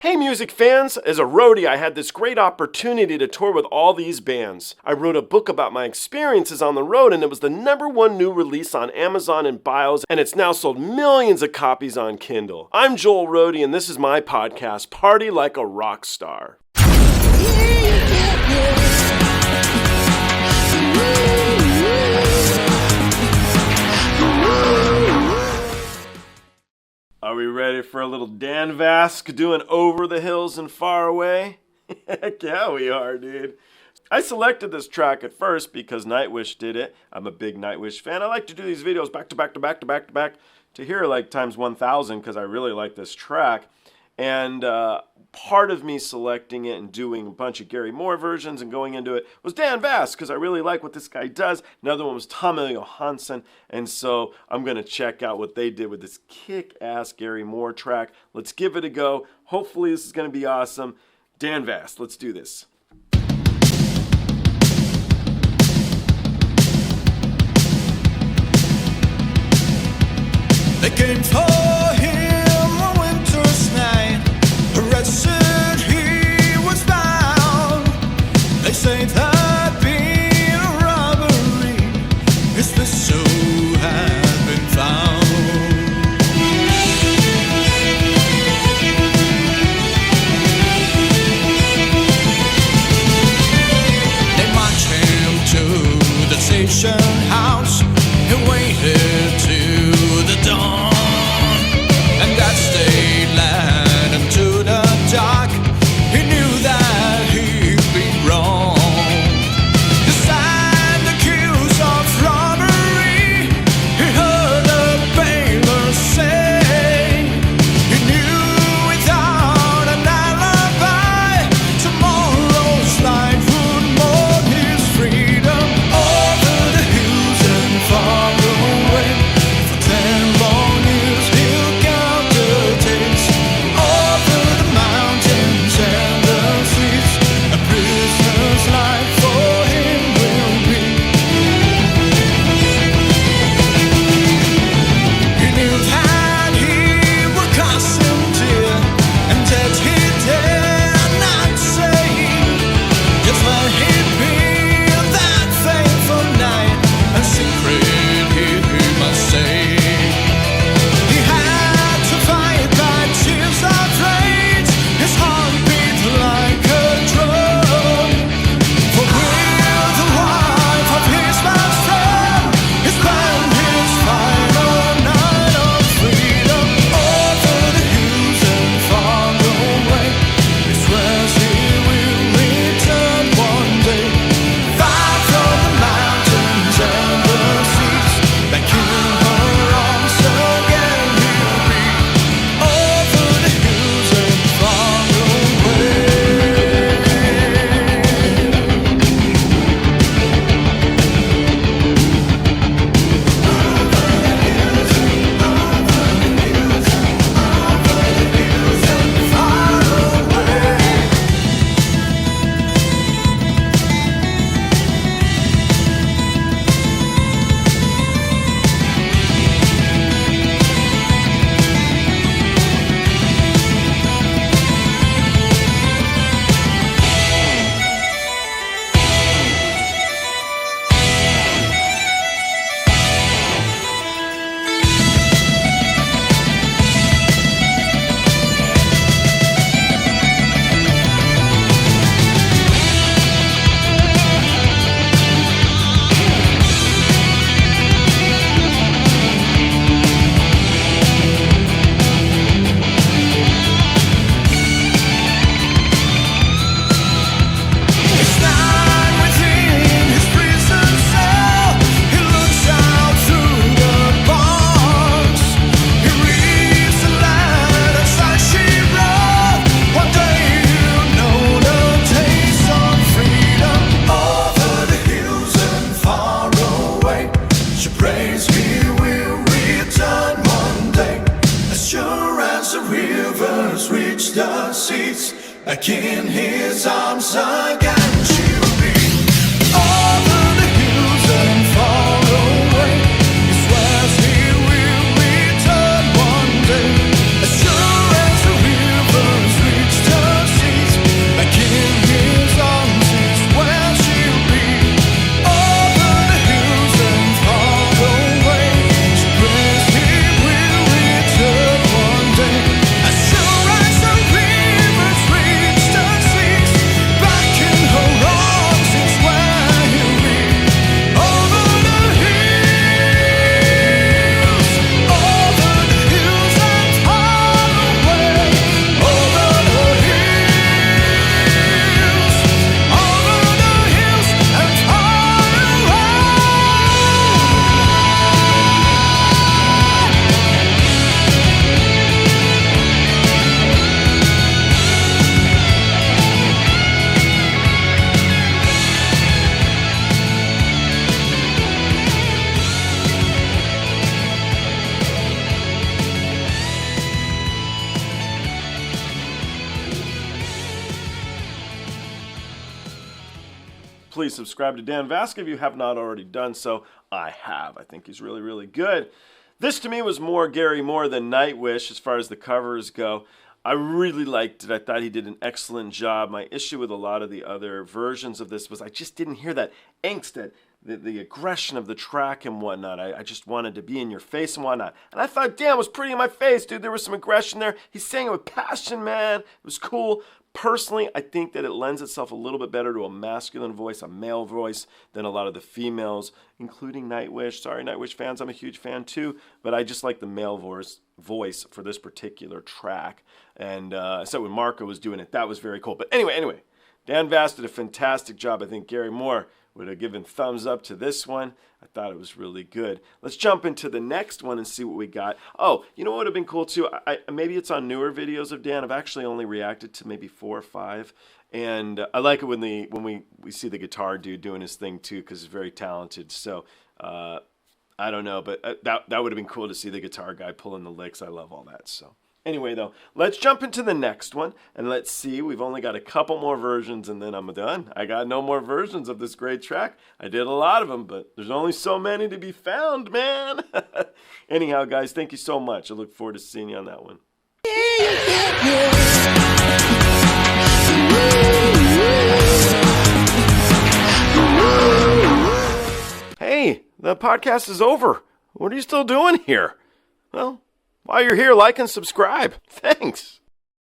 Hey music fans, as a roadie I had this great opportunity to tour with all these bands. I wrote a book about my experiences on the road and it was the #1 new release on Amazon and Bios, and it's now sold millions of copies on Kindle. I'm Joel Roadie and this is my podcast, Party Like a Rock Star. Are we ready for a little Dan Vasc doing Over the Hills and Far Away? Heck yeah, we are, dude. I selected this track at first because Nightwish did it. I'm a big Nightwish fan. I like to do these videos back to back to back to back to back to hear like times 1,000 because I really like this track. And part of me selecting it and doing a bunch of Gary Moore versions and going into it was Dan Vasc because I really like what this guy does. Another one was Tommy Johansson, and so I'm going to check out what they did with this kick-ass Gary Moore track. Let's give it a go. Hopefully this is going to be awesome. Dan Vasc, let's do this. They came for him one winter's night, arrested he was bound. They say there'd been a robbery, his pistol had been found. They marched him to the station house, he waited till the dawn. And that state led him to the dark. He knew that he'd been wrong. The sign accused of robbery, he heard the bailiff say. He knew without an alibi, tomorrow's life would mourn his freedom. Over the hills and far away, for 10 long years he'll count the days. Over the mountains and the seas, a prisoner's life for him will be. He knew that he would cost him dear, and that he dare not say. Just let him be that faithful night, and secret he must say. He had to fight by tears of rage, his heart beat like a drum. For with the wife of his best friend, he spent his final night of freedom. Over the hills and far away, he swears he will return one day. Far from the mountains and the seas, back in her arms again he'll be. Over the hills and far away. It's not within his prison cell. He looks out through the bars. He reads the letters like she wrote. One day he'll know the taste of freedom. Over the hills and far away, she prays he will return one day. As sure as the rivers reach the seas, back in his arms again she'll be. Over the hills and far away, he swears he will return one day. As sure as the rivers reach Please subscribe to Dan Vasc if you have not already done so. I have. I think he's really, really good. This to me was more Gary Moore than Nightwish as far as the covers go. I really liked it. I thought he did an excellent job. My issue with a lot of the other versions of this was I just didn't hear that angst, that the aggression of the track and whatnot. I just wanted to be in your face and whatnot. And I thought, damn, it was pretty in my face, dude. There was some aggression there. He sang it with passion, man. It was cool. Personally, I think that it lends itself a little bit better to a masculine voice, a male voice, than a lot of the females, including Nightwish. Sorry, Nightwish fans, I'm a huge fan too, but I just like the male voice for this particular track. And so when Marco was doing it, that was very cool. But anyway, Dan Vasc did a fantastic job. I think Gary Moore would have given thumbs up to this one. I thought it was really good. Let's jump into the next one and see what we got. Oh, you know what would have been cool too? Maybe it's on newer videos of Dan. I've actually only reacted to maybe 4 or 5. And I like it when we see the guitar dude doing his thing too, because he's very talented. So I don't know, but that would have been cool to see the guitar guy pulling the licks. I love all that. So anyway, though, let's jump into the next one and let's see. We've only got a couple more versions and then I'm done. I got no more versions of this great track. I did a lot of them, but there's only so many to be found, man. Anyhow, guys, thank you so much. I look forward to seeing you on that one. Hey, the podcast is over. What are you still doing here? Well, while you're here, like and subscribe. Thanks.